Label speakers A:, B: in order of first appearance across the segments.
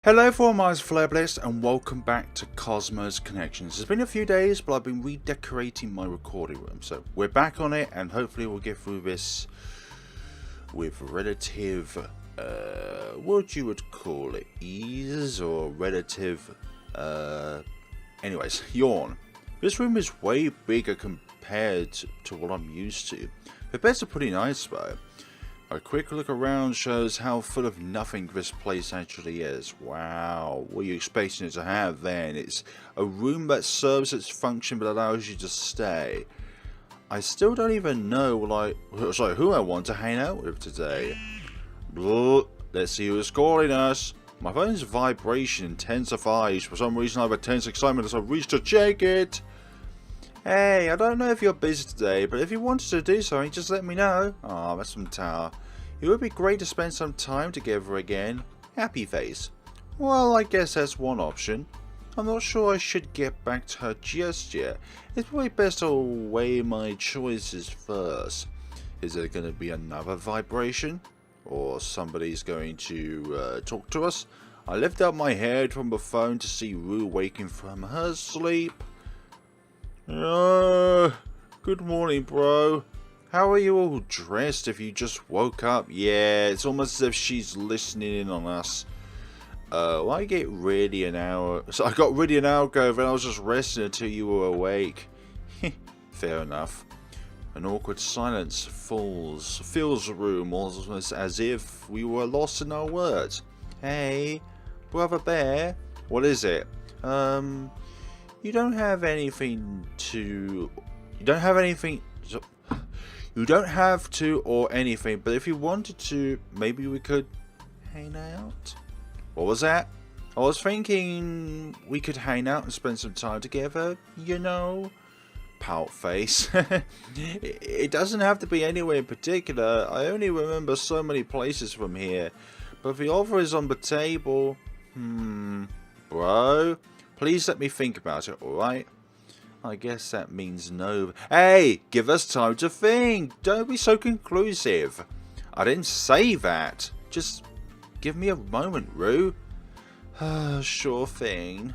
A: Hello everyone, my name is FlareBlitzed and welcome back to Kosmos Connections. It's been a few days, but I've been redecorating my recording room, so we're back on it and hopefully we'll get through this with relative, what you would call it, ease or relative, anyways, yawn. This room is way bigger compared to what I'm used to. The beds are pretty nice though. A quick look around shows how full of nothing this place actually is. Wow, what are you expecting it to have then? It's a room that serves its function but allows you to stay. I still don't even know who I want to hang out with today. Let's see who's calling us. My phone's vibration intensifies. For some reason I have a tense excitement as I reach to check it. Hey, I don't know if you're busy today, but if you wanted to do something, just let me know. Aw, that's from Tower. It would be great to spend some time together again. Happy face. Well, I guess that's one option. I'm not sure I should get back to her just yet. It's probably best to weigh my choices first. Is there going to be another vibration? Or somebody's going to talk to us? I lift up my head from the phone to see Rue waking from her sleep. Good morning, bro. How are you all dressed if you just woke up? Yeah, it's almost as if she's listening in on us. Well, I get ready an hour. So I got ready an hour ago, then I was just resting until you were awake. Fair enough. An awkward silence fills the room, almost as if we were lost in our words. Hey, brother bear, what is it? You don't have anything to... You don't have to or anything, but if you wanted to, maybe we could hang out? What was that? I was thinking we could hang out and spend some time together, you know? Pout face. It doesn't have to be anywhere in particular. I only remember so many places from here. But if the offer is on the table... Bro... Please let me think about it, alright? I guess that means no. Hey, give us time to think. Don't be so conclusive. I didn't say that. Just give me a moment, Rue. Sure thing.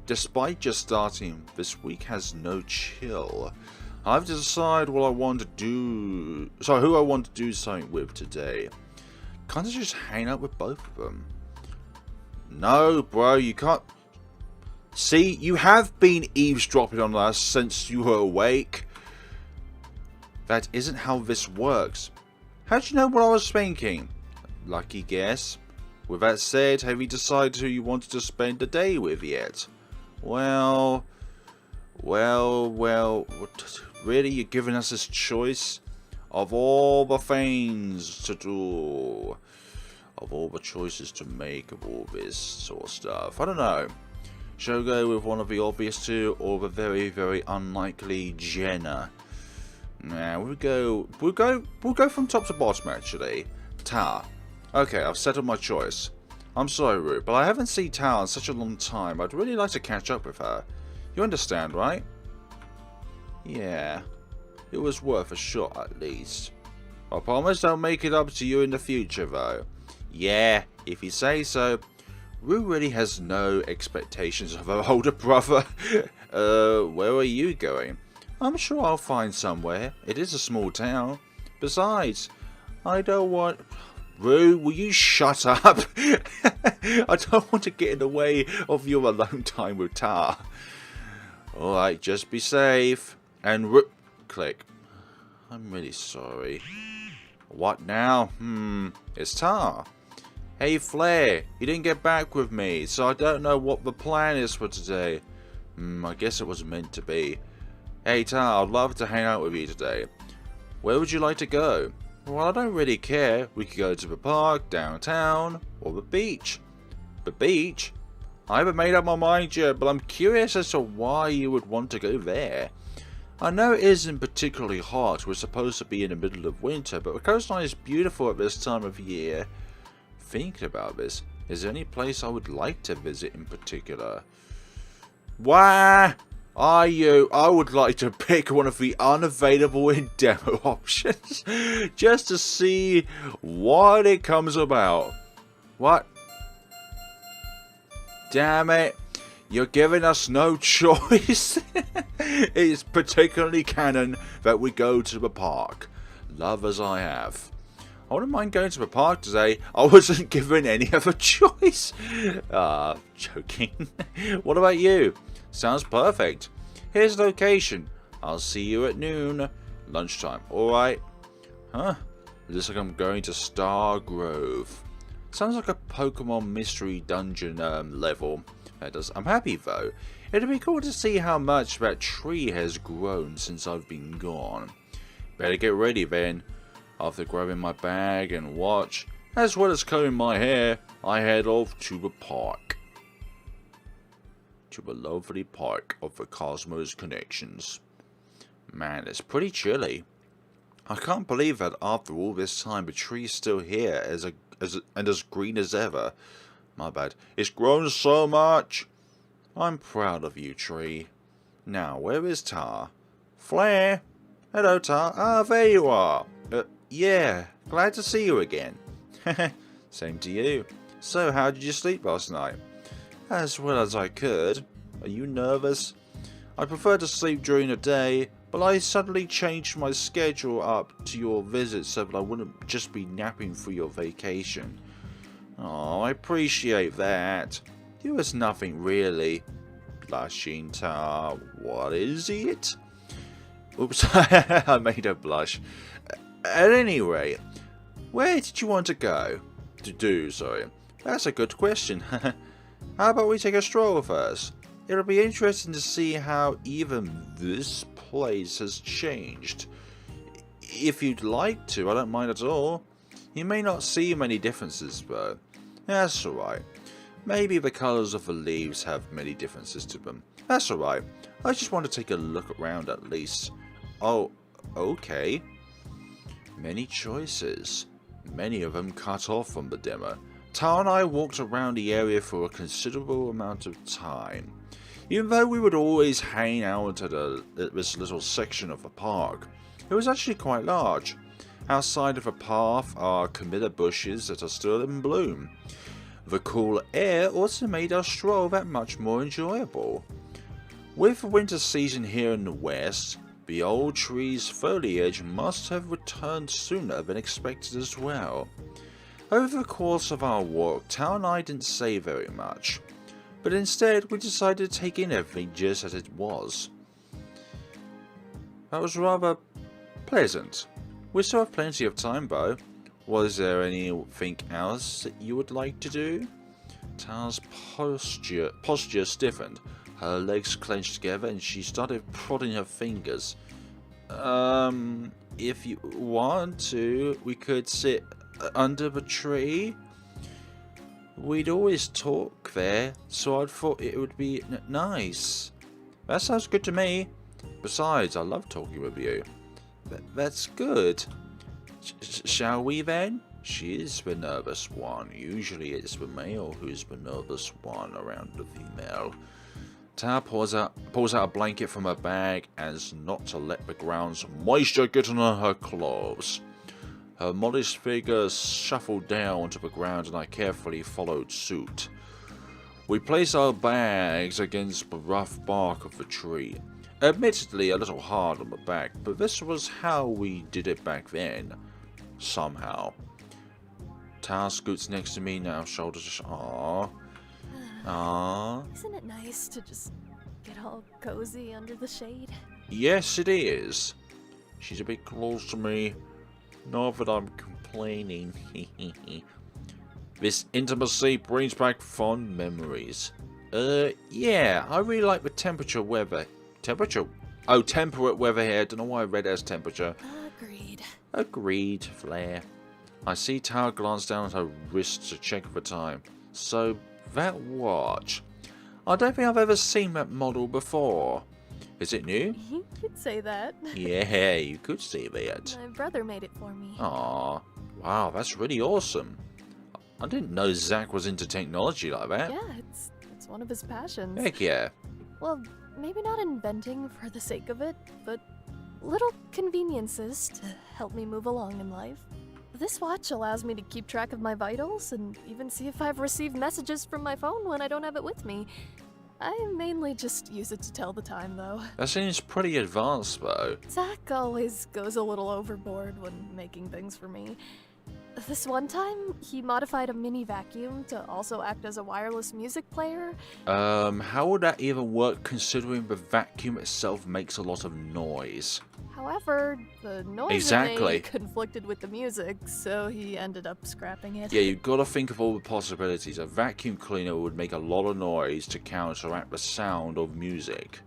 A: Despite just starting, this week has no chill. I have to decide what I want to do. So who I want to do something with today. Can't I just hang out with both of them? No, bro, you can't. See, you have been eavesdropping on us since you were awake. That isn't how this works. How'd you know what I was thinking? Lucky guess. With that said, have you decided who you wanted to spend the day with yet? Well, really, you're giving us this choice? Of all the things to do, of all the choices to make, of all this sort of stuff, I don't know. Shall we go with one of the obvious two, or the very, very unlikely Jenna? Nah, we'll go from top to bottom actually. Tower. Okay, I've settled my choice. I'm sorry, Rue, but I haven't seen Tower in such a long time. I'd really like to catch up with her. You understand, right? Yeah. It was worth a shot at least. I promise I'll make it up to you in the future though. Yeah, if you say so. Rue really has no expectations of her older brother. Where are you going? I'm sure I'll find somewhere. It is a small town. Besides, I don't want... Rue, will you shut up? I don't want to get in the way of your alone time with Tar. Alright, just be safe. And click. I'm really sorry. What now? It's Tar. Hey Flare, you didn't get back with me, so I don't know what the plan is for today. I guess it was meant to be. Hey Tar, I'd love to hang out with you today. Where would you like to go? Well, I don't really care. We could go to the park, downtown, or the beach. The beach? I haven't made up my mind yet, but I'm curious as to why you would want to go there. I know it isn't particularly hot. We're supposed to be in the middle of winter, but the coastline is beautiful at this time of year. Thinking about this, is there any place I would like to visit in particular? Why are you? I would like to pick one of the unavailable in demo options just to see what it comes about. What? Damn it. You're giving us no choice. It's particularly canon that we go to the park. Love as I have. I wouldn't mind going to the park today. I wasn't given any other choice. Joking. What about you? Sounds perfect. Here's the location. I'll see you at noon. Lunchtime. Alright. Huh? Looks like I'm going to Star Grove. Sounds like a Pokemon mystery dungeon level. That does. I'm happy though. It'd be cool to see how much that tree has grown since I've been gone. Better get ready then. After grabbing my bag and watch, as well as combing my hair, I head off to the park. To the lovely park of the Kosmos Connections. Man, it's pretty chilly. I can't believe that after all this time the tree's still here and as green as ever. My bad. It's grown so much. I'm proud of you, tree. Now, where is Tar? Flare! Hello, Tar. Ah, there you are. Yeah, glad to see you again. Same to you. So, how did you sleep last night? As well as I could. Are you nervous? I prefer to sleep during the day, but I suddenly changed my schedule up to your visit so that I wouldn't just be napping for your vacation. Oh, I appreciate that. It was nothing really. Blushing Tar, what is it? Oops, I made her blush. At any rate, where did you want to go? Sorry. That's a good question. How about we take a stroll first? It'll be interesting to see how even this place has changed. If you'd like to, I don't mind at all. You may not see many differences though. That's alright. Maybe the colours of the leaves have many differences to them. That's alright. I just want to take a look around at least. Oh, okay. Many choices. Many of them cut off from the demo. Tar and I walked around the area for a considerable amount of time. Even though we would always hang out at this little section of the park, it was actually quite large. Outside of the path are camellia bushes that are still in bloom. The cool air also made our stroll that much more enjoyable. With the winter season here in the west, the old tree's foliage must have returned sooner than expected as well. Over the course of our walk, Tao and I didn't say very much, but instead we decided to take in everything just as it was. That was rather pleasant. We still have plenty of time though. Was there anything else that you would like to do? Tao's posture stiffened. Her legs clenched together and she started prodding her fingers. If you want to, we could sit under the tree. We'd always talk there, so I thought it would be nice. That sounds good to me. Besides, I love talking with you. That's good. Shall we then? She is the nervous one. Usually it's the male who's the nervous one around the female. Tao pulls out a blanket from her bag as not to let the ground's moisture get on her clothes. Her modest figure shuffled down to the ground and I carefully followed suit. We placed our bags against the rough bark of the tree. Admittedly a little hard on the back, but this was how we did it back then. Somehow. Tao scoots next to me now, shoulders to Aww.
B: Isn't it nice to just get all cozy under the shade?
A: Yes, it is. She's a bit close to me. Not that I'm complaining. This intimacy brings back fond memories. Yeah, I really like the temperate weather here. Don't know why I read it as temperature. Agreed, Flare. I see Tao glance down at her wrist to check the time. So, that watch. I don't think I've ever seen that model before. Is it new?
B: You could say that.
A: Yeah, you could say that.
B: My brother made it for me.
A: Aw, wow, that's really awesome. I didn't know Zach was into technology like that.
B: Yeah, it's one of his passions.
A: Heck yeah.
B: Well, maybe not inventing for the sake of it, but little conveniences to help me move along in life. This watch allows me to keep track of my vitals and even see if I've received messages from my phone when I don't have it with me. I mainly just use it to tell the time, though.
A: That seems pretty advanced, though.
B: Zach always goes a little overboard when making things for me. This one time, he modified a mini vacuum to also act as a wireless music player.
A: How would that even work considering the vacuum itself makes a lot of noise?
B: However, the noise it made conflicted with the music, so he ended up scrapping it.
A: Yeah, you've got to think of all the possibilities. A vacuum cleaner would make a lot of noise to counteract the sound of music.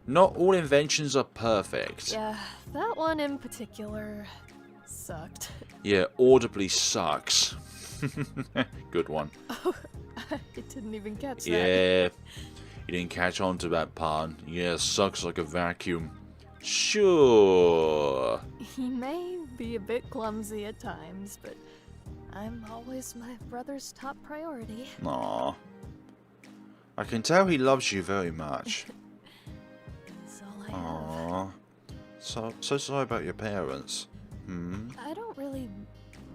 A: Not all inventions are perfect.
B: Yeah, that one in particular sucked.
A: Yeah, audibly sucks. Good one.
B: Oh, I didn't even catch that.
A: Yeah, you didn't catch on to that pun. Yeah, sucks like a vacuum. Sure.
B: He may be a bit clumsy at times, but I'm always my brother's top priority.
A: Aw. I can tell he loves you very much.
B: That's all I have.
A: Aw. So sorry about your parents.
B: I don't really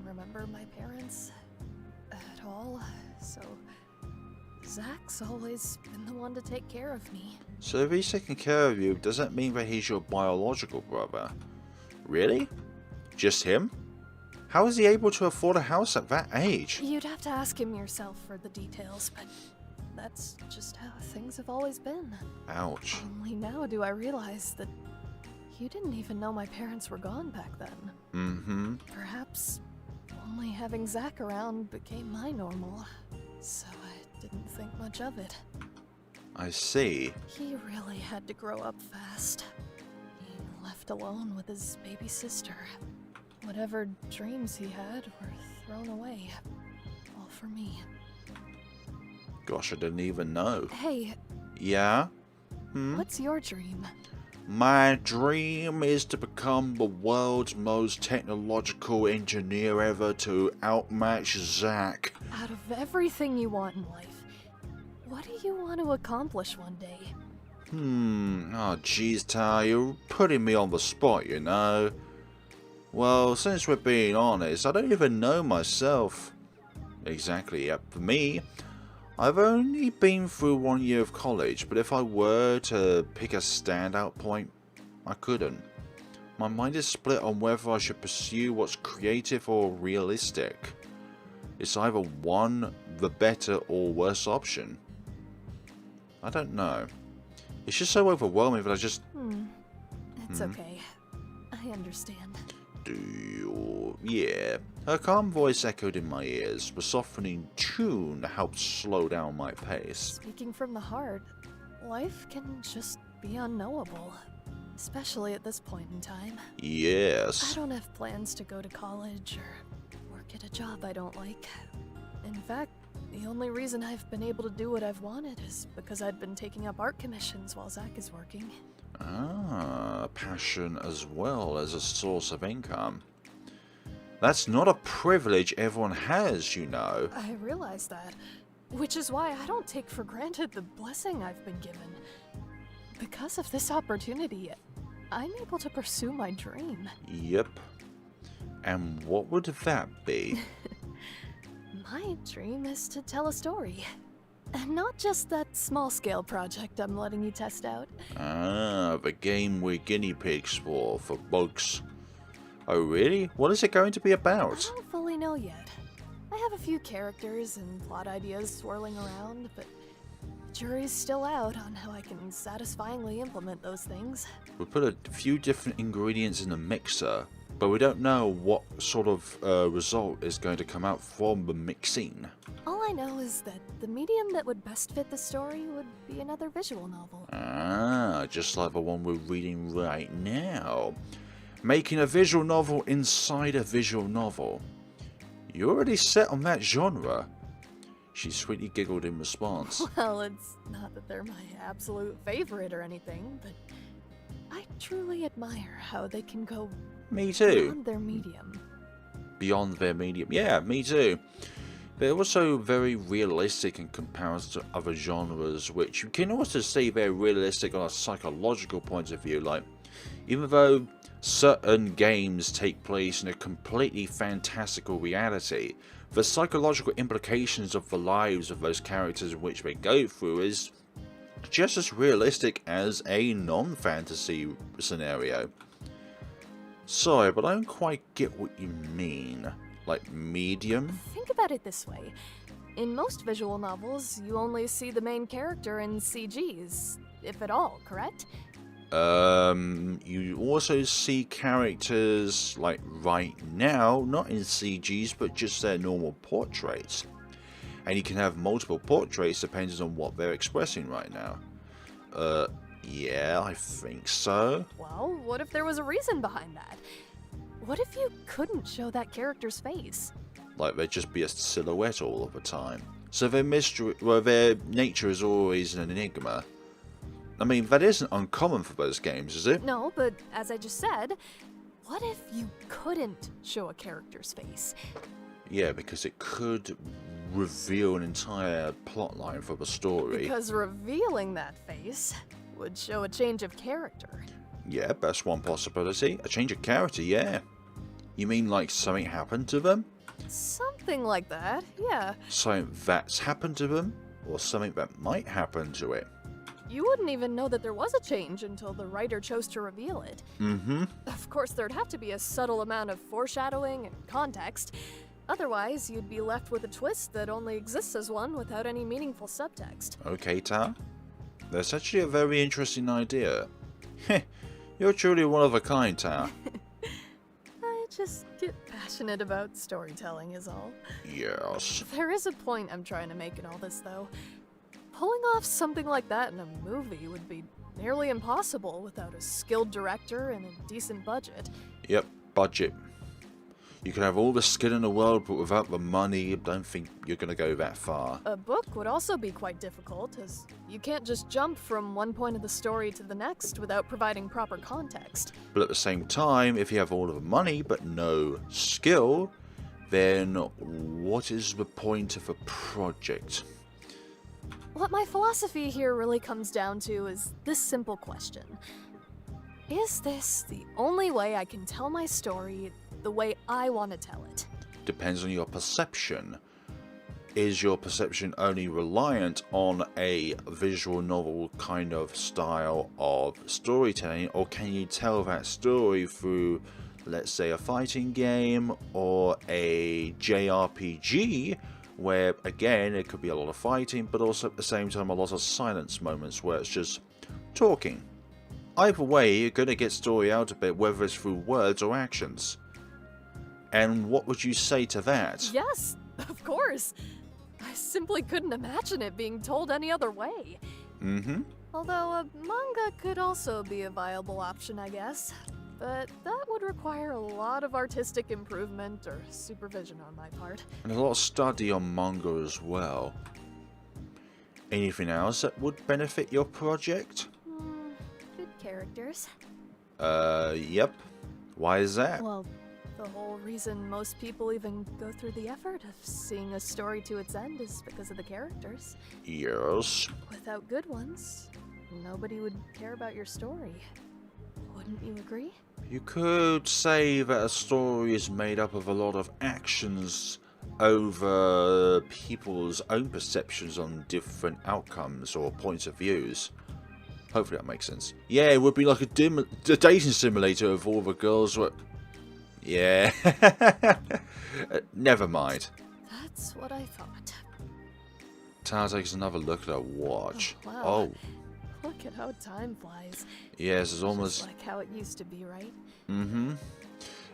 B: remember my parents at all, so Zach's always been the one to take care of me.
A: So if he's taking care of you, does that mean that he's your biological brother? Really? Just him? How is he able to afford a house at that age?
B: You'd have to ask him yourself for the details, but that's just how things have always been.
A: Ouch.
B: Only now do I realize that you didn't even know my parents were gone back then. Perhaps only having Zach around became my normal, so I didn't think much of it.
A: I see.
B: He really had to grow up fast. Being left alone with his baby sister. Whatever dreams he had were thrown away. All for me.
A: Gosh, I didn't even know.
B: Hey.
A: Yeah?
B: What's your dream?
A: My dream is to become the world's most technological engineer ever to outmatch Zach.
B: Out of everything you want in life, what do you want to accomplish one day?
A: Oh jeez, Ty, you're putting me on the spot, you know. Well, since we're being honest, I don't even know myself. Exactly, yep. For me, I've only been through 1 year of college, but if I were to pick a standout point, I couldn't. My mind is split on whether I should pursue what's creative or realistic. It's either one, the better or worse option. I don't know. It's just so overwhelming that I just...
B: It's okay. I understand.
A: Do you... Yeah. Her calm voice echoed in my ears. The softening tune helped slow down my pace.
B: Speaking from the heart, life can just be unknowable. Especially at this point in time.
A: Yes.
B: I don't have plans to go to college or work at a job I don't like. In fact, the only reason I've been able to do what I've wanted is because I'd been taking up art commissions while Zach is working.
A: Ah, passion as well as a source of income. That's not a privilege everyone has, you know.
B: I realize that, which is why I don't take for granted the blessing I've been given. Because of this opportunity, I'm able to pursue my dream.
A: Yep. And what would that be?
B: My dream is to tell a story. And not just that small-scale project I'm letting you test out.
A: Ah, the game we're guinea pigs for bugs. Oh really? What is it going to be about?
B: I don't fully know yet. I have a few characters and plot ideas swirling around, but the jury's still out on how I can satisfyingly implement those things.
A: We put a few different ingredients in the mixer, but we don't know what sort of result is going to come out from the mixing.
B: All I know is that the medium that would best fit the story would be another visual novel.
A: Ah, just like the one we're reading right now. Making a visual novel inside a visual novel. You're already set on that genre. She sweetly giggled in response.
B: Well, it's not that they're my absolute favorite or anything, but I truly admire how they can go
A: Me too.
B: beyond their medium.
A: Beyond their medium. Yeah, me too. They're also very realistic in comparison to other genres, which you can also say they're realistic on a psychological point of view, like Even though certain games take place in a completely fantastical reality, the psychological implications of the lives of those characters in which they go through is just as realistic as a non-fantasy scenario. Sorry, but I don't quite get what you mean. Like medium?
B: Think about it this way. In most visual novels, you only see the main character in CGs, if at all, correct?
A: You also see characters, like right now, not in CGs, but just their normal portraits. And you can have multiple portraits depending on what they're expressing right now. Yeah, I think so.
B: Well, what if there was a reason behind that? What if you couldn't show that character's face?
A: Like they'd just be a silhouette all of the time. So their mystery, well, their nature is always an enigma. I mean, that isn't uncommon for those games, is it?
B: No, but as I just said, what if you couldn't show a character's face?
A: Yeah, because it could reveal an entire plotline for the story.
B: Because revealing that face would show a change of character.
A: Yeah, that's one possibility. A change of character, yeah. You mean like something happened to them?
B: Something like that, yeah.
A: Something that's happened to them? Or something that might happen to it?
B: You wouldn't even know that there was a change until the writer chose to reveal it.
A: Mm-hmm.
B: Of course, there'd have to be a subtle amount of foreshadowing and context. Otherwise, you'd be left with a twist that only exists as one without any meaningful subtext.
A: Okay, Ta. That's actually a very interesting idea. Heh, you're truly one of a kind, Ta.
B: I just get passionate about storytelling is all.
A: Yes.
B: There is a point I'm trying to make in all this, though. Pulling off something like that in a movie would be nearly impossible without a skilled director and a decent budget.
A: Yep, budget. You can have all the skill in the world, but without the money, I don't think you're going to go that far.
B: A book would also be quite difficult, as you can't just jump from one point of the story to the next without providing proper context.
A: But at the same time, if you have all of the money but no skill, then what is the point of a project?
B: What my philosophy here really comes down to is this simple question. Is this the only way I can tell my story the way I want to tell it?
A: Depends on your perception. Is your perception only reliant on a visual novel kind of style of storytelling, or can you tell that story through, let's say, a fighting game or a JRPG, where again it could be a lot of fighting but also at the same time a lot of silence moments where it's just talking. Either way, you're going to get story out of it, whether it's through words or actions. And what would you say to that?
B: Yes, of course. I simply couldn't imagine it being told any other way.
A: Mm-hmm.
B: Although a manga could also be a viable option, I guess. But that would require a lot of artistic improvement or supervision on my part.
A: And a lot of study on manga as well. Anything else that would benefit your project?
B: Good characters.
A: Yep. Why is that?
B: Well, the whole reason most people even go through the effort of seeing a story to its end is because of the characters.
A: Yes.
B: Without good ones, nobody would care about your story. Wouldn't you agree?
A: You could say that a story is made up of a lot of actions over people's own perceptions on different outcomes or points of views. Hopefully that makes sense. Yeah, it would be like a dating simulator of all the girls were... Yeah. Never mind.
B: That's what I thought.
A: Tara takes another look at her watch.
B: Oh, wow.
A: Oh.
B: Look at how time flies.
A: Yes, it's almost...
B: Just like how it used to be, right?
A: Mm-hmm.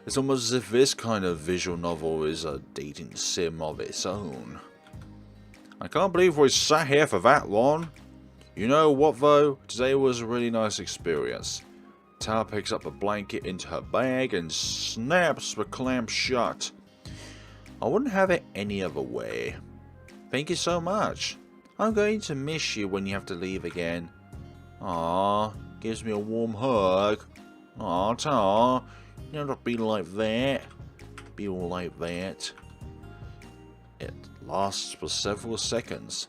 A: It's almost as if this kind of visual novel is a dating sim of its own. I can't believe we sat here for that long. You know what though? Today was a really nice experience. Tara picks up a blanket into her bag and snaps the clamp shut. I wouldn't have it any other way. Thank you so much. I'm going to miss you when you have to leave again. Aww, gives me a warm hug. Aww, Tara, you don't have to be like that. Be all like that. It lasts for several seconds.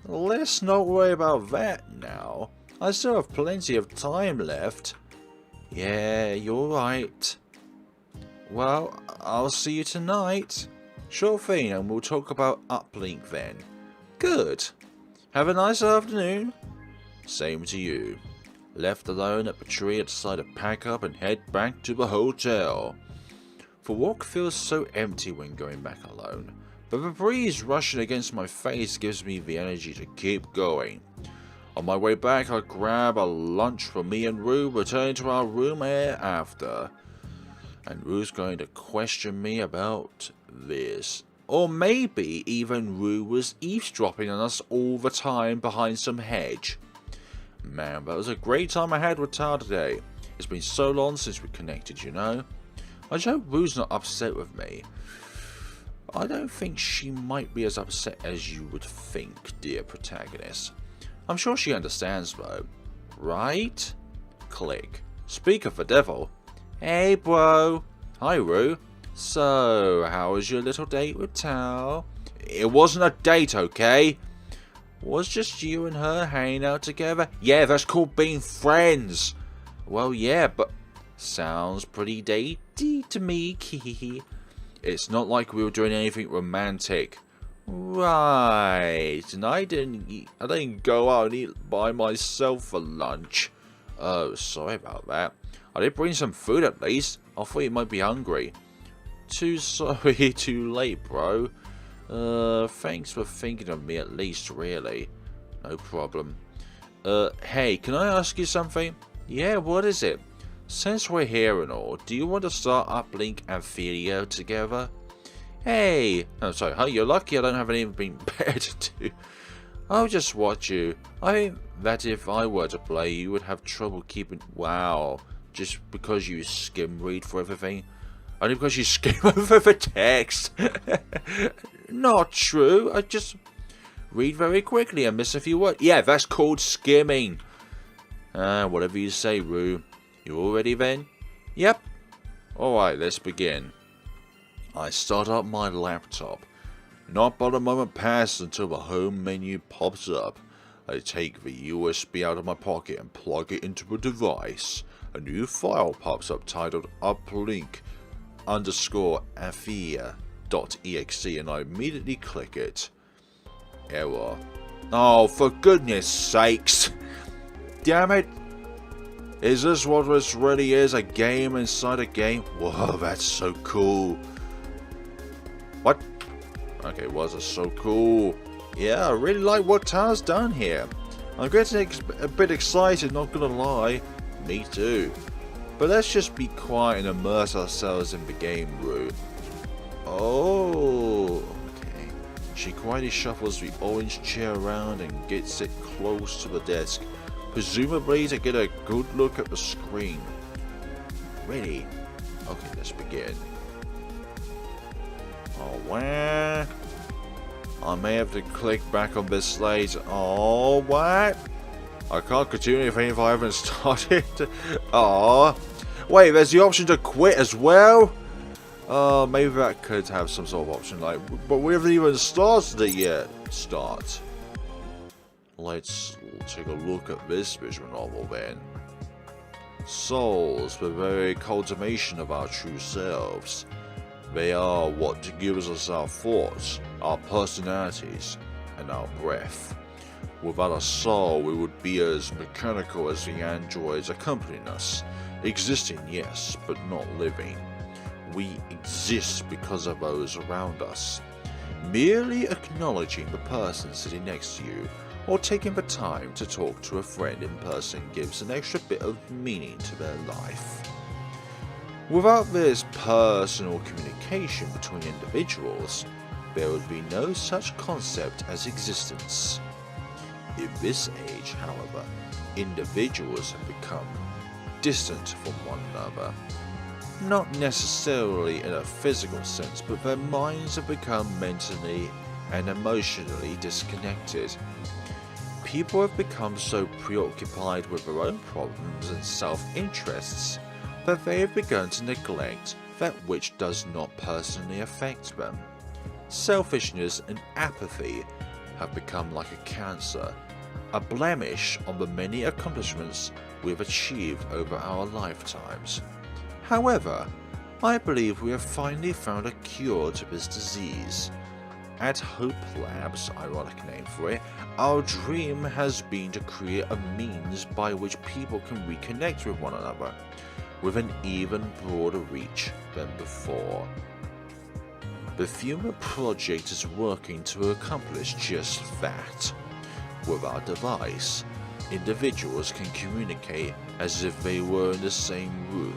A: Let's not worry about that now. I still have plenty of time left. Yeah, you're right. Well, I'll see you tonight. Sure thing, and we'll talk about uplink then. Good. Have a nice afternoon. Same to you. Left alone at the tree, I decided to pack up and head back to the hotel. The walk feels so empty when going back alone, but the breeze rushing against my face gives me the energy to keep going. On my way back, I grab a lunch for me and Rue, returning to our room after. And Rue's going to question me about this. Or maybe even Rue was eavesdropping on us all the time behind some hedge. Man, that was a great time I had with Tao today. It's been so long since we connected, you know. I just hope Rue's not upset with me. I don't think she might be as upset as you would think, dear protagonist. I'm sure she understands though. Right? Click. Speak of the devil. Hey bro. Hi Rue. So, how was your little date with Tao? It wasn't a date, okay? Was just you and her hanging out together? Yeah, that's called being friends. Well, yeah, but sounds pretty datey to me. It's not like we were doing anything romantic. Right, and I didn't go out and eat by myself for lunch. Oh, sorry about that. I did bring some food at least. I thought you might be hungry. Too sorry, too late, bro. Thanks for thinking of me at least, really. No problem. Hey, can I ask you something? Yeah, what is it? Since we're here and all, do you want to start Uplink and Theo together? Hey! Oh, sorry, huh? You're lucky I don't have anything better to do. I'll just watch you. I think that if I were to play, you would have trouble keeping... Wow. Just because you skim read for everything? Only because you skim over the text? Not true. I just read very quickly and miss a few words. Yeah, that's called skimming. Whatever you say, Rue. You all ready then? Yep. Alright, let's begin. I start up my laptop. Not but a moment passes until the home menu pops up. I take the USB out of my pocket and plug it into the device. A new file pops up titled uplink_afia.exe and I immediately click it. Error. Oh, for goodness sakes! Damn it! Is this what this really is? A game inside a game? Whoa, that's so cool. What? Okay, was it so cool? Yeah, I really like what Tao's done here. I'm getting a bit excited, not gonna lie. Me too. But let's just be quiet and immerse ourselves in the game, Rue. Oh, okay. She quietly shuffles the orange chair around and gets it close to the desk, presumably to get a good look at the screen. Ready? Okay, let's begin. Oh, where? I may have to click back on this later. Oh, what? I can't continue anything if I haven't started. Oh, wait, there's the option to quit as well? Maybe that could have some sort of option, like, but we haven't even started it yet. Start. Let's take a look at this visual novel then. Souls, the very cultivation of our true selves. They are what gives us our thoughts, our personalities, and our breath. Without a soul, we would be as mechanical as the androids accompanying us, existing, yes, but not living. We exist because of those around us. Merely acknowledging the person sitting next to you, or taking the time to talk to a friend in person gives an extra bit of meaning to their life. Without this personal communication between individuals, there would be no such concept as existence. In this age, however, individuals have become distant from one another. Not necessarily in a physical sense, but their minds have become mentally and emotionally disconnected. People have become so preoccupied with their own problems and self-interests that they have begun to neglect that which does not personally affect them. Selfishness and apathy have become like a cancer, a blemish on the many accomplishments we've achieved over our lifetimes. However, I believe we have finally found a cure to this disease. At Hope Labs, ironic name for it, our dream has been to create a means by which people can reconnect with one another, with an even broader reach than before. The Fuma project is working to accomplish just that. With our device, individuals can communicate as if they were in the same room,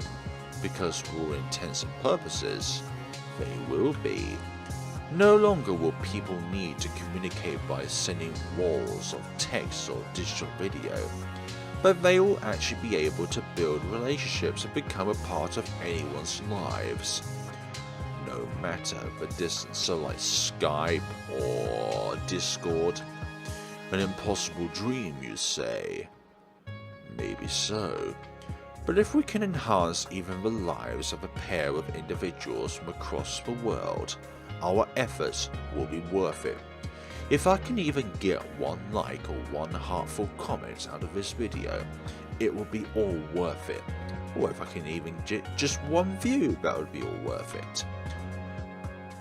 A: because for all intents and purposes, they will be. No longer will people need to communicate by sending walls of text or digital video, but they will actually be able to build relationships and become a part of anyone's lives. No matter the distance, so like Skype or Discord. An impossible dream, you say? Maybe so. But if we can enhance even the lives of a pair of individuals from across the world, our efforts will be worth it. If I can even get one like or one heartful comment out of this video, it will be all worth it. Or if I can even get just one view, that would be all worth it.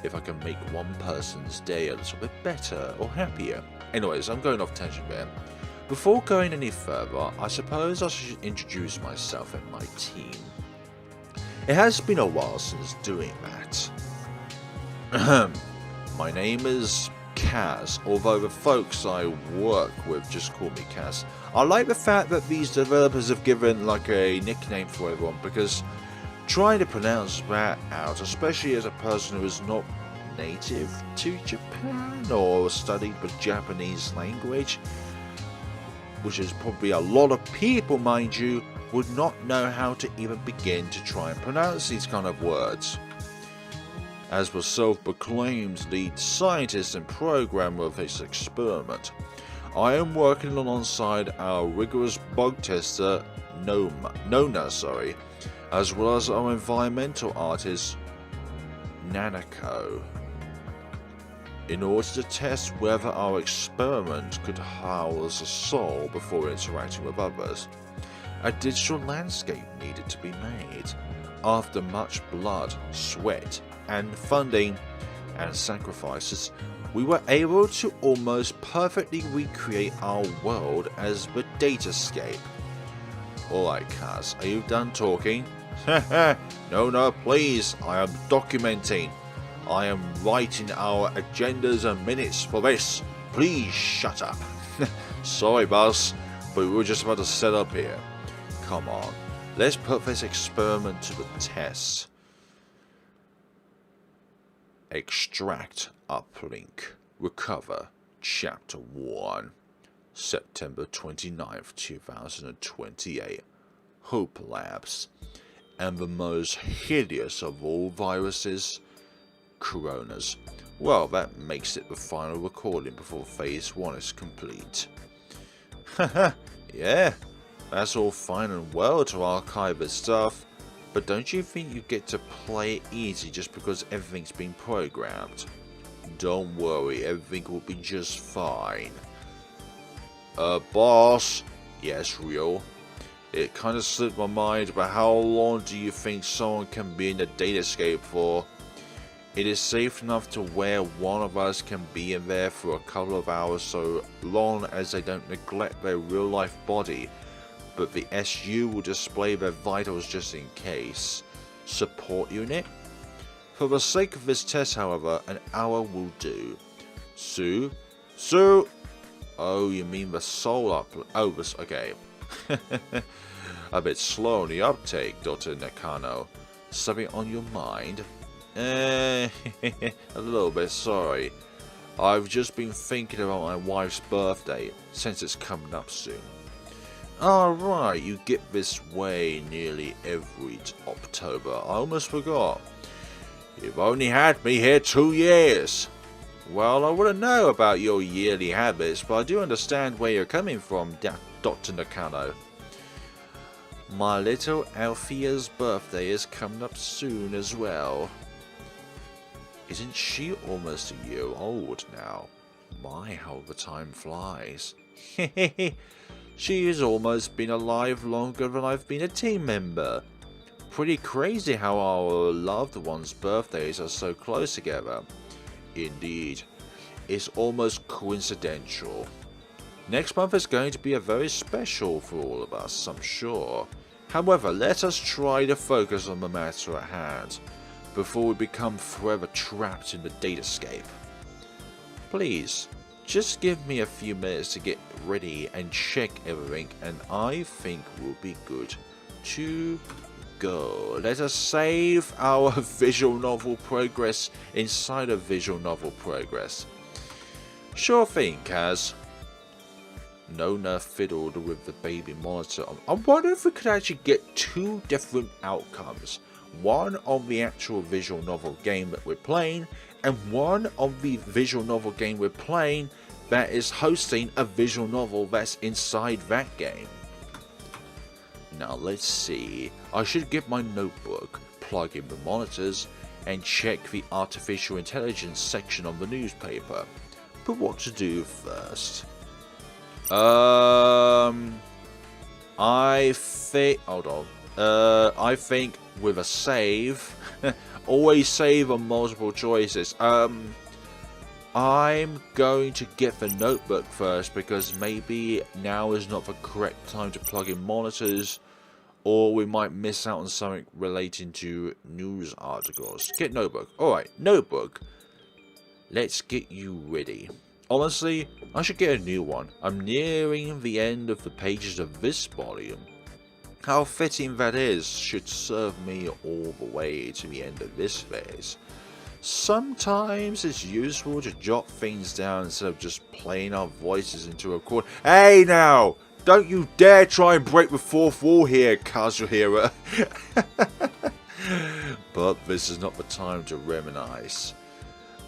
A: If I can make one person's day a little bit better or happier. Anyways, I'm going off tangent there. Before going any further, I suppose I should introduce myself and my team. It has been a while since doing that. My name is Kaz, although the folks I work with just call me Kaz. I like the fact that these developers have given like a nickname for everyone, because trying to pronounce that out, especially as a person who is not native to Japan or studied the Japanese language, which is probably a lot of people, mind you, would not know how to even begin to try and pronounce these kind of words. As the self-proclaimed lead scientist and programmer of this experiment, I am working alongside our rigorous bug tester Nona, as well as our environmental artist Nanako, in order to test whether our experiment could house a soul before interacting with others. A digital landscape needed to be made. After much blood, sweat, and funding and sacrifices, we were able to almost perfectly recreate our world as the datascape. Alright, Kaz, are you done talking? No, please, I am documenting. I am writing our agendas and minutes for this. Please shut up. Sorry, boss, but we were just about to set up here. Come on, let's put this experiment to the test. Extract uplink. Recover. Chapter 1. September 29th, 2028. Hope Labs. And the most hideous of all viruses, Coronas. Well, that makes it the final recording before Phase 1 is complete. Haha, yeah, that's all fine and well to archive this stuff, but don't you think you get to play it easy just because everything's been programmed? Don't worry, everything will be just fine. Boss? Yes, real. It kind of slipped my mind, but how long do you think someone can be in the datascape for? It is safe enough to where one of us can be in there for a couple of hours so long as they don't neglect their real life body, but the SU will display their vitals just in case. Support unit? For the sake of this test, however, an hour will do. Sue? Oh, you mean the soul up? Oh, this, okay. A bit slow on the uptake, Dr. Nakano. Something on your mind? A little bit, sorry. I've just been thinking about my wife's birthday, since it's coming up soon. Alright, you get this way nearly every October. I almost forgot. You've only had me here 2 years. Well, I wouldn't know about your yearly habits, but I do understand where you're coming from, Dr. Nakano. My little Althea's birthday is coming up soon as well. Isn't she almost a year old now? My, how the time flies. She has almost been alive longer than I've been a team member. Pretty crazy how our loved ones' birthdays are so close together. Indeed, it's almost coincidental. Next month is going to be a very special for all of us, I'm sure. However, let us try to focus on the matter at hand, before we become forever trapped in the datascape. Please, just give me a few minutes to get ready and check everything, and I think we'll be good to go. Let us save our visual novel progress inside of visual novel progress. Sure thing, Kaz. Nona fiddled with the baby monitor. I wonder if we could actually get two different outcomes. One on the actual visual novel game that we're playing, and one on the visual novel game we're playing that is hosting a visual novel that's inside that game. Now let's see. I should get my notebook, plug in the monitors, and check the artificial intelligence section of the newspaper. But what to do first? I think... Hold on. I think with a save... always save on multiple choices. I'm going to get the notebook first, because maybe now is not the correct time to plug in monitors, or we might miss out on something relating to news articles. Get notebook. Alright, notebook. Let's get you ready. Honestly, I should get a new one. I'm nearing the end of the pages of this volume. How fitting that is should serve me all the way to the end of this phase. Sometimes it's useful to jot things down instead of just playing our voices into a chord. Hey now! Don't you dare try and break the fourth wall here, Kazuhira. But this is not the time to reminisce.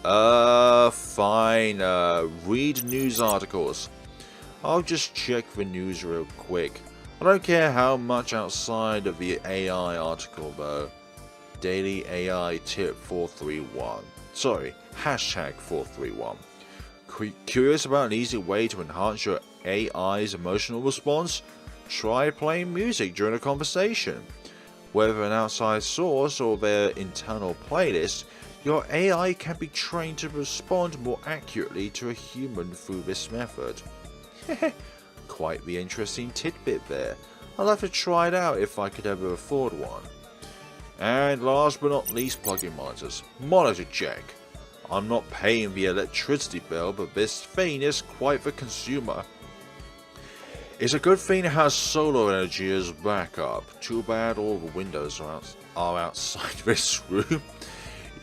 A: Fine. Read news articles. I'll just check the news real quick. I don't care how much outside of the AI article though. Daily AI tip 431. Sorry, hashtag 431. Curious about an easy way to enhance your AI's emotional response? Try playing music during a conversation. Whether an outside source or their internal playlist, your AI can be trained to respond more accurately to a human through this method. Quite the interesting tidbit there. I'll have to try it out if I could ever afford one. And last but not least, plug-in monitors. Monitor check. I'm not paying the electricity bill, but this thing is quite the consumer. It's a good thing it has solar energy as backup. Too bad all the windows are outside this room.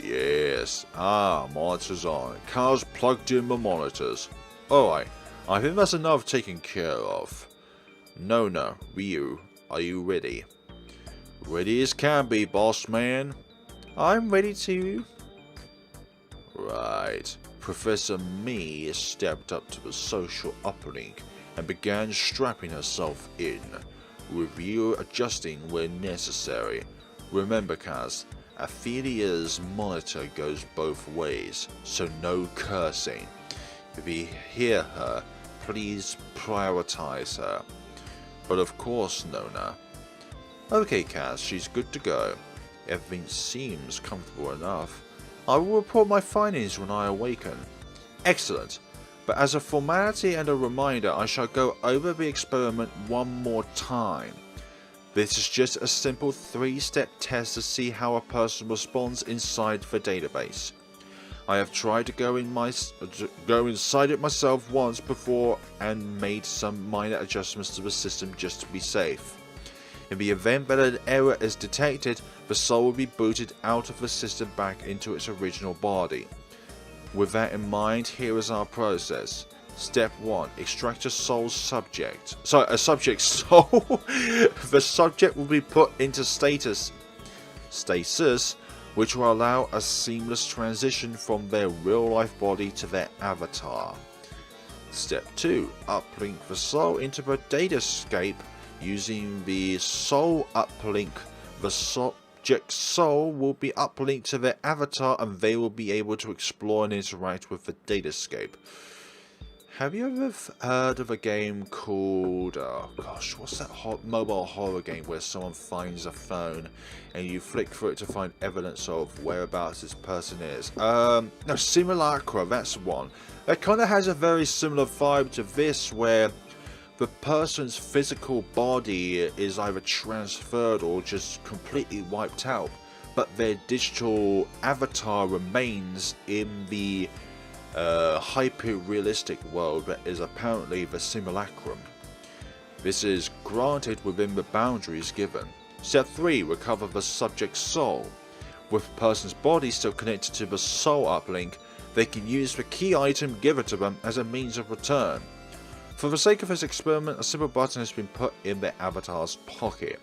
A: Yes. Monitors on. Car's plugged in the monitors. Alright. I think that's enough taken care of. Nona, Ryu, are you ready? Ready as can be, boss man. I'm ready to. Right. Professor Me stepped up to the social uplink and began strapping herself in. Review adjusting where necessary. Remember, Kaz, Aphelia's monitor goes both ways, so no cursing. If you hear her, please prioritize her. But of course, Nona. Okay, Kaz, she's good to go. Everything seems comfortable enough. I will report my findings when I awaken. Excellent. But as a formality and a reminder, I shall go over the experiment one more time. This is just a simple 3-step test to see how a person responds inside the database. I have tried to go inside it myself once before and made some minor adjustments to the system just to be safe. In the event that an error is detected, the soul will be booted out of the system back into its original body. With that in mind, here is our process. Step 1. Extract a soul's subject. Sorry, a subject's soul. The subject will be put into stasis, which will allow a seamless transition from their real-life body to their avatar. Step 2. Uplink the soul into the datascape using the soul uplink. The subject's soul will be uplinked to their avatar and they will be able to explore and interact with the datascape. Have you ever heard of a game called, oh gosh, what's that mobile horror game where someone finds a phone and you flick through it to find evidence of whereabouts this person is? No, Simulacra, that's one. That kind of has a very similar vibe to this, where the person's physical body is either transferred or just completely wiped out, but their digital avatar remains in the hyper-realistic world that is apparently the simulacrum. This is granted within the boundaries given. Step 3. Recover the subject's soul. With the person's body still connected to the soul uplink, they can use the key item given to them as a means of return. For the sake of this experiment, a simple button has been put in their avatar's pocket.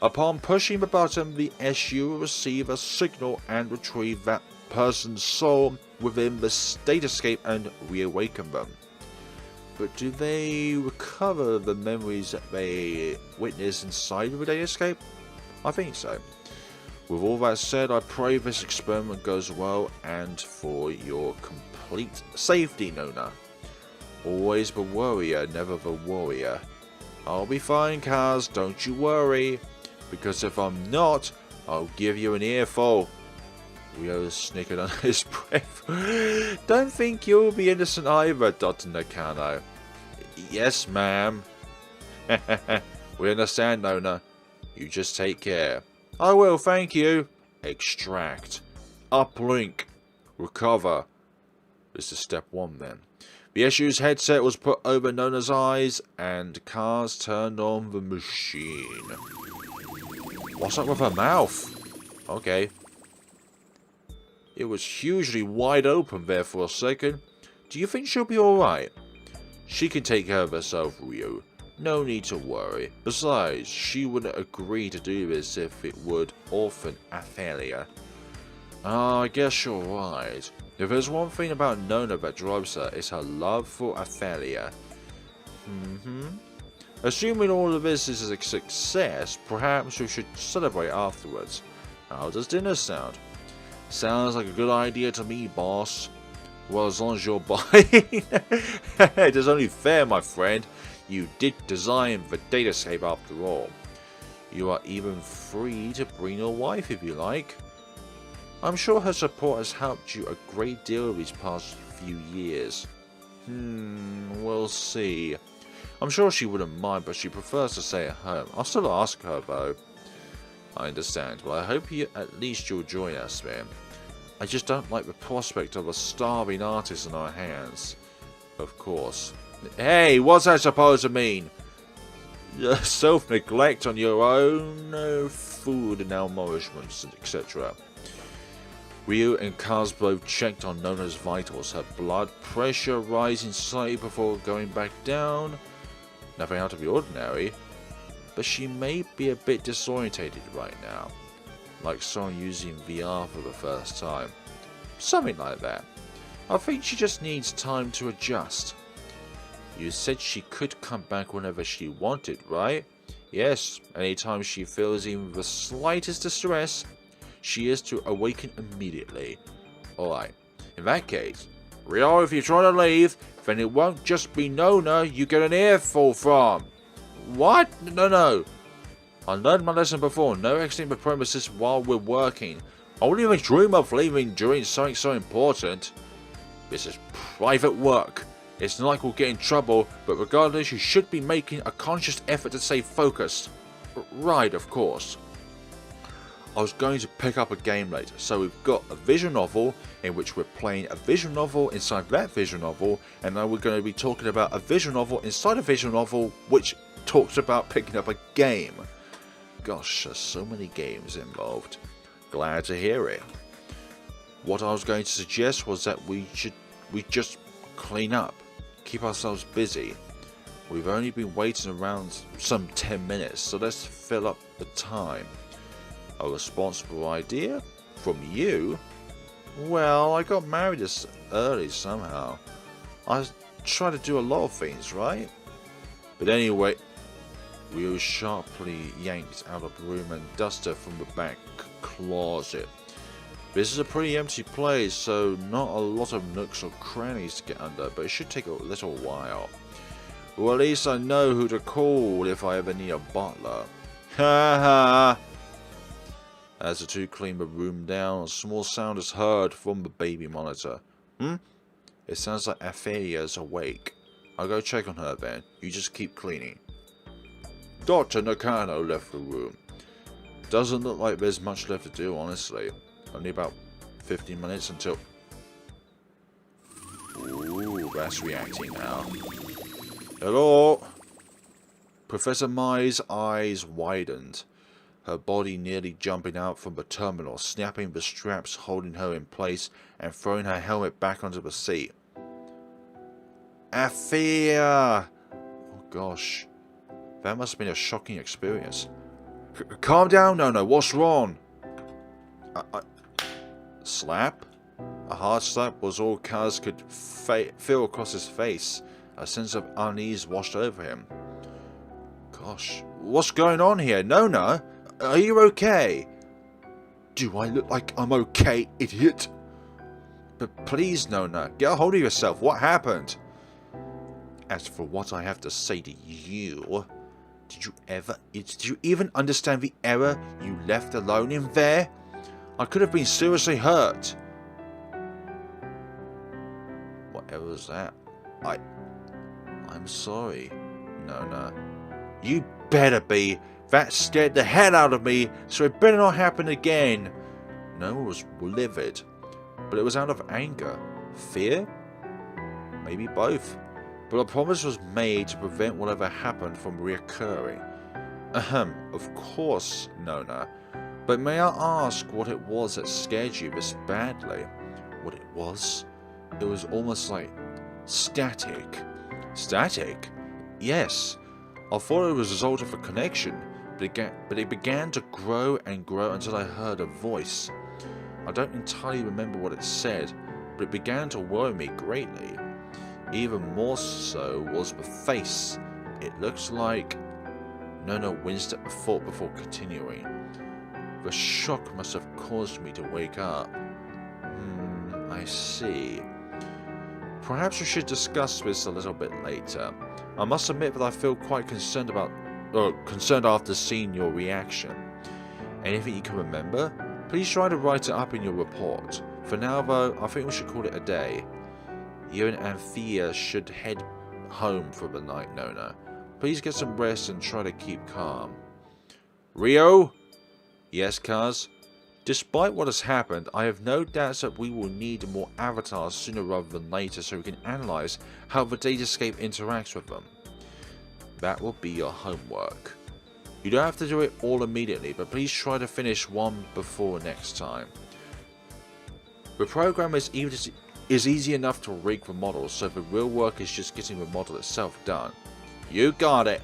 A: Upon pushing the button, the SU will receive a signal and retrieve that person's soul within the datascape and reawaken them. But do they recover the memories that they witnessed inside of the datascape? I think so. With all that said, I pray this experiment goes well and for your complete safety, Nona. Always the worrier, never the warrior. I'll be fine, Kaz, don't you worry. Because if I'm not, I'll give you an earful. Rio snickered under his breath. Don't think you'll be innocent either, Dr. Nakano. Yes, ma'am. We understand, Nona. You just take care. I will, thank you. Extract. Uplink. Recover. This is step 1 then. The SU's headset was put over Nona's eyes, and Kaz turned on the machine. What's up with her mouth? Okay. It was hugely wide open there for a second. Do you think she'll be alright? She can take care of herself, Ryu. No need to worry. Besides, she wouldn't agree to do this if it would orphan Athalia. I guess you're right. If there's one thing about Nona that drives her, it's her love for Athalia. Assuming all of this is a success, perhaps we should celebrate afterwards. How does dinner sound? Sounds like a good idea to me, boss. Well, as long as you're buying. It is only fair, my friend. You did design the datascape after all. You are even free to bring your wife if you like. I'm sure her support has helped you a great deal these past few years. We'll see. I'm sure she wouldn't mind, but she prefers to stay at home. I'll still ask her, though. I understand. Well, I hope at least you'll join us, man. I just don't like the prospect of a starving artist in our hands. Of course. Hey, what's that supposed to mean? Self-neglect on your own food and malnourishment, etc. Ryu and Kaz both checked on Nona's vitals, her blood pressure rising slightly before going back down. Nothing out of the ordinary. But she may be a bit disorientated right now, like someone using VR for the first time. Something like that. I think she just needs time to adjust. You said she could come back whenever she wanted, right? Yes, anytime she feels even the slightest distress, she is to awaken immediately. Alright, in that case, Rio, if you're trying to leave, then it won't just be Nona you get an earful from. What? No. I learned my lesson before. No exiting the premises while we're working. I wouldn't even dream of leaving during something so important. This is private work. It's not like we'll get in trouble, but regardless, you should be making a conscious effort to stay focused. Right, of course. I was going to pick up a game later, so we've got a visual novel in which we're playing a visual novel inside that visual novel, and now we're going to be talking about a visual novel inside a visual novel which talks about picking up a game. Gosh, there's so many games involved. Glad to hear it. What I was going to suggest was that we just clean up, keep ourselves busy. We've only been waiting around some 10 minutes, so let's fill up the time. A responsible idea? From you? Well, I got married this early somehow. I try to do a lot of things, right? But anyway, Ryu sharply yanked out a broom and duster from the back closet. This is a pretty empty place, so not a lot of nooks or crannies to get under, but it should take a little while. Well, at least I know who to call if I ever need a butler. Ha ha! As the two clean the room down, a small sound is heard from the baby monitor. It sounds like Aphelia's awake. I'll go check on her then. You just keep cleaning. Dr. Nakano left the room. Doesn't look like there's much left to do, honestly. Only about 15 minutes until... Ooh, that's reacting now. Hello? Professor Mai's eyes widened, her body nearly jumping out from the terminal, snapping the straps holding her in place and throwing her helmet back onto the seat. Aphia! Oh gosh, that must have been a shocking experience. Calm down, no, what's wrong? Slap? A hard slap was all Kaz could feel across his face. A sense of unease washed over him. Gosh, what's going on here? Nona, are you okay? Do I look like I'm okay, idiot? But please, Nona, get a hold of yourself. What happened? As for what I have to say to you, did you even understand the error you left alone in there? I could have been seriously hurt. Whatever was that? I'm sorry, Nona. You better be. That scared the hell out of me, so it better not happen again. Nona was livid, but it was out of anger. Fear? Maybe both. But a promise was made to prevent whatever happened from reoccurring. Of course, Nona. But may I ask what it was that scared you this badly? What it was? It was almost like static. Static? Yes. I thought it was a result of a connection, but it began to grow and grow until I heard a voice. I don't entirely remember what it said, but it began to worry me greatly. Even more so was the face. It looks like... Nona winced at the thought before continuing. The shock must have caused me to wake up. I see. Perhaps we should discuss this a little bit later. I must admit that I feel quite concerned after seeing your reaction. Anything you can remember? Please try to write it up in your report. For now though, I think we should call it a day. You and Aphia should head home for the night, Nona. Please get some rest and try to keep calm. Rio? Yes, Kaz? Despite what has happened, I have no doubts that we will need more avatars sooner rather than later so we can analyze how the datascape interacts with them. That will be your homework. You don't have to do it all immediately, but please try to finish one before next time. The program is easy enough to rig the model, so the real work is just getting the model itself done. You got it.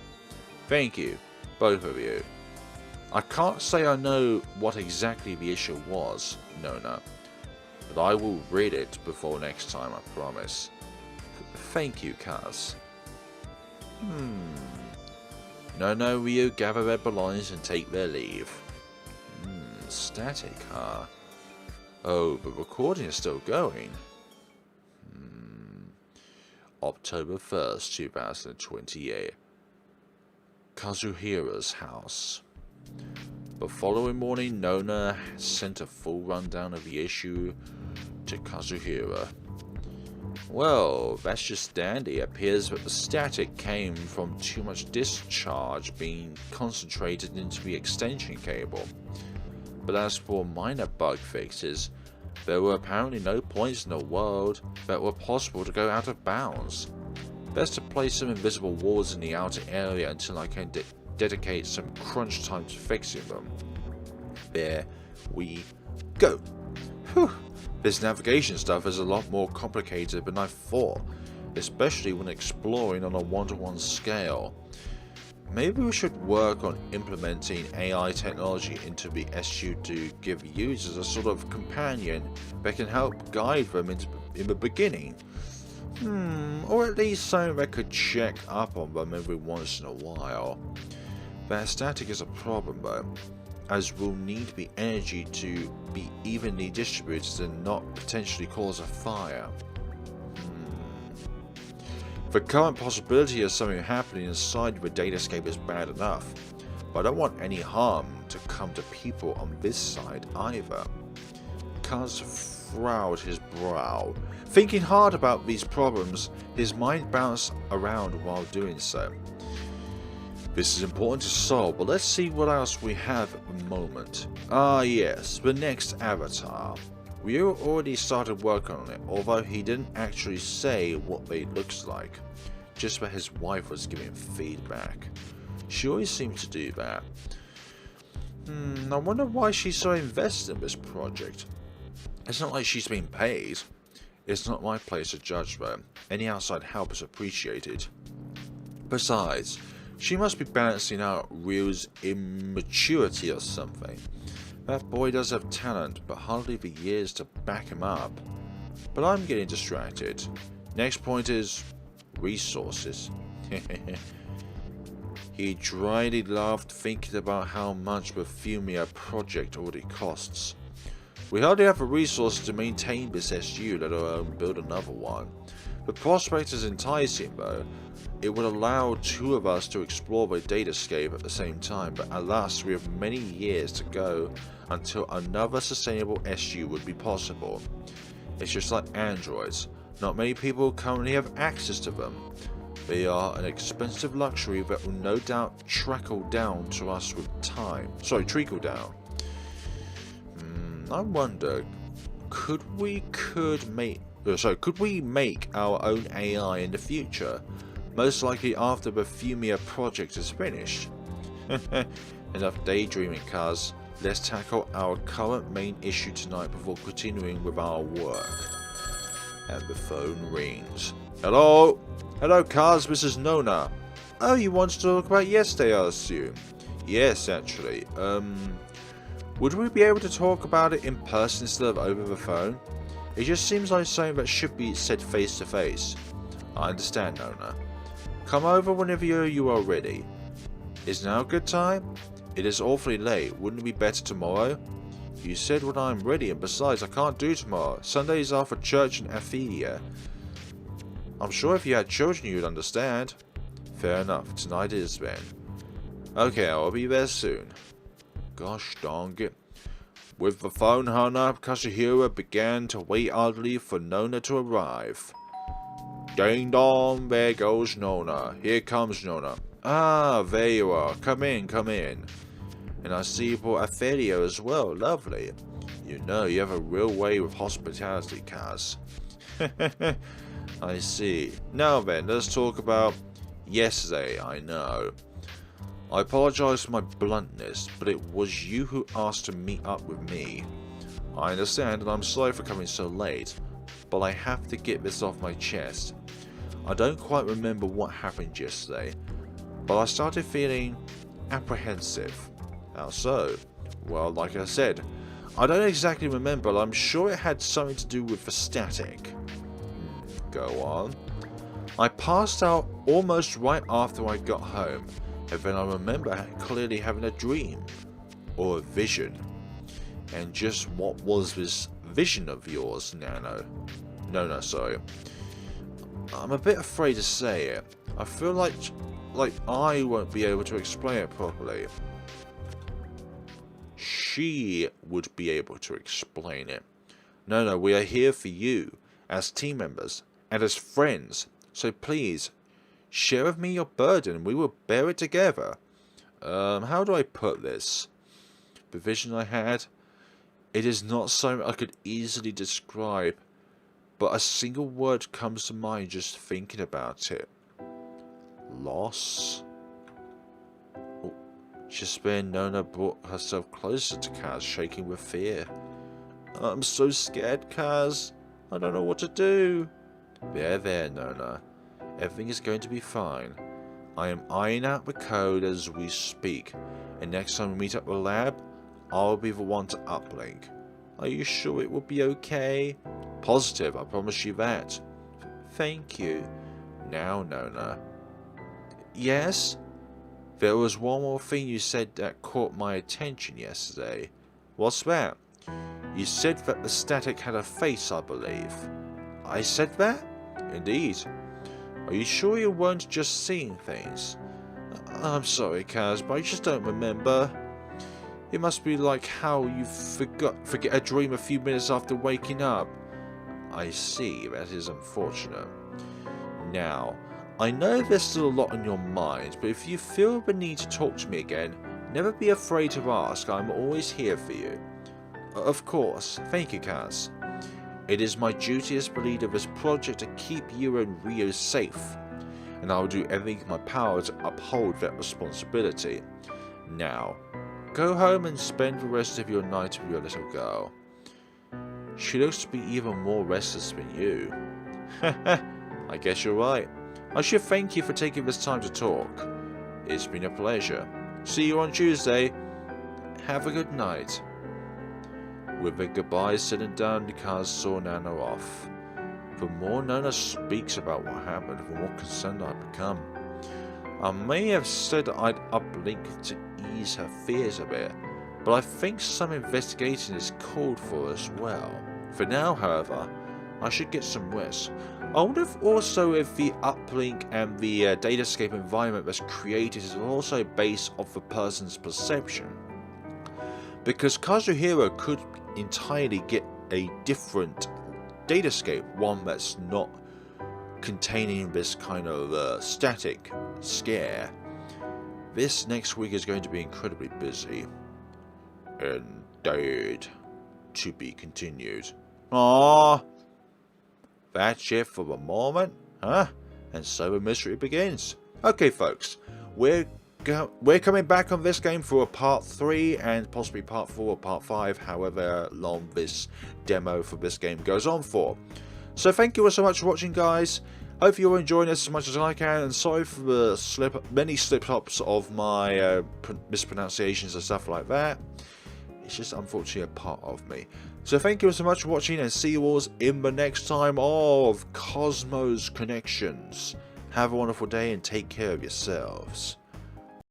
A: Thank you, both of you. I can't say I know what exactly the issue was, Nona, but I will read it before next time, I promise. Thank you, Kaz. Nona, Ryu gather their belongings and take their leave. Static, huh? Oh, the recording is still going. October 1st, 2028. Kazuhira's house. The following morning, Nona sent a full rundown of the issue to Kazuhira. Well, that's just dandy. It appears that the static came from too much discharge being concentrated into the extension cable. But as for minor bug fixes, there were apparently no points in the world that were possible to go out of bounds. Best to place some invisible walls in the outer area until I can dedicate some crunch time to fixing them. There we go. Whew. This navigation stuff is a lot more complicated than I thought, especially when exploring on a one-to-one scale. Maybe we should work on implementing AI technology into the SU to give users a sort of companion that can help guide them in the beginning. Or at least something that could check up on them every once in a while. That static is a problem though. as will need to be energy to be evenly distributed and not potentially cause a fire. The current possibility of something happening inside the datascape is bad enough, but I don't want any harm to come to people on this side either. Kaz furrowed his brow. Thinking hard about these problems, his mind bounced around while doing so. This is important to solve, but let's see what else we have at the moment. Ah yes, the next avatar. We already started working on it, although he didn't actually say what they looks like. Just that his wife was giving feedback. She always seems to do that. I wonder why she's so invested in this project. It's not like she's being paid. It's not my place to judge though. Any outside help is appreciated. Besides, she must be balancing out Ryu's immaturity or something. That boy does have talent, but hardly the years to back him up. But I'm getting distracted. Next point is resources. He dryly laughed, thinking about how much the Fumia project already costs. We hardly have the resources to maintain this SU, let alone build another one. The prospect is enticing though. It would allow two of us to explore the datascape at the same time, but alas, we have many years to go until another sustainable SU would be possible. It's just like androids. Not many people currently have access to them. They are an expensive luxury that will no doubt trickle down to us with time. Trickle down. I wonder, could we make our own AI in the future? Most likely after the Fumia project is finished. Enough daydreaming, Kaz. Let's tackle our current main issue tonight before continuing with our work. And the phone rings. Hello? Hello, Kaz, this is Nona. Oh, you wanted to talk about yesterday, I assume? Yes, actually. Would we be able to talk about it in person instead of over the phone? It just seems like something that should be said face to face. I understand, Nona. Come over whenever you are ready. Is now a good time? It is awfully late. Wouldn't it be better tomorrow? You said when I'm ready, and besides, I can't do tomorrow. Sundays are for church and Aphelia. I'm sure if you had children you would understand. Fair enough. Tonight it is then. Okay, I'll be there soon. Gosh dang it. With the phone hung up, Kazuhira began to wait idly for Nona to arrive. Ding dong, there goes Nona. Here comes Nona. Ah, there you are. Come in, come in. And I see you brought Aphelia as well. Lovely. You know, you have a real way with hospitality, Kaz. I see. Now then, let's talk about yesterday, I know. I apologize for my bluntness, but it was you who asked to meet up with me. I understand, and I'm sorry for coming so late, but I have to get this off my chest. I don't quite remember what happened yesterday, but I started feeling apprehensive. How so? Well, like I said, I don't exactly remember, but I'm sure it had something to do with the static. Go on. I passed out almost right after I got home, and then I remember clearly having a dream, or a vision. And just what was this vision of yours, Nano? No, sorry. I'm a bit afraid to say it. I feel like I won't be able to explain it properly. She would be able to explain it. No, we are here for you, as team members, and as friends, so please, share with me your burden, we will bear it together. How do I put this? The vision I had, it is not something I could easily describe, but a single word comes to mind just thinking about it. Loss? Oh, just then Nona brought herself closer to Kaz, shaking with fear. I'm so scared, Kaz. I don't know what to do. There, Nona. Everything is going to be fine. I am ironing out the code as we speak, and next time we meet at the lab, I'll be the one to uplink. Are you sure it will be okay? Positive, I promise you that. Thank you. Now, Nona. Yes? There was one more thing you said that caught my attention yesterday. What's that? You said that the static had a face, I believe. I said that? Indeed. Are you sure you weren't just seeing things? I'm sorry, Kaz, but I just don't remember. It must be like how you forget a dream a few minutes after waking up. I see, that is unfortunate. Now, I know there's still a lot on your mind, but if you feel the need to talk to me again, never be afraid to ask. I'm always here for you. Of course. Thank you, Kaz. It is my duty as the leader of this project to keep you and Rio safe, and I will do everything in my power to uphold that responsibility. Now, go home and spend the rest of your night with your little girl. She looks to be even more restless than you. I guess you're right. I should thank you for taking this time to talk. It's been a pleasure. See you on Tuesday. Have a good night. With the goodbyes said and done, Kaz saw Nana off. The more Nana speaks about what happened, the more concerned I become. I may have said I'd uplink to ease her fears a bit, but I think some investigating is called for as well. For now, however, I should get some rest. I wonder if also if the uplink and the datascape environment that's created is also based off the person's perception. Because Kazuhiro could entirely get a different datascape, one that's not containing this kind of static scare. This next week is going to be incredibly busy. Indeed. To be continued. Aww. That's it for the moment, huh? And so the mystery begins. Okay, folks, we're coming back on this game for a part 3 and possibly part 4 or part 5, however long this demo for this game goes on for. So thank you all so much for watching, guys. Hope you're enjoying this as much as I can, and sorry for the many slip-ups of my mispronunciations and stuff like that. It's just unfortunately a part of me. So thank you so much for watching, and see you all in the next time of Kosmos Connections. Have a wonderful day and take care of yourselves.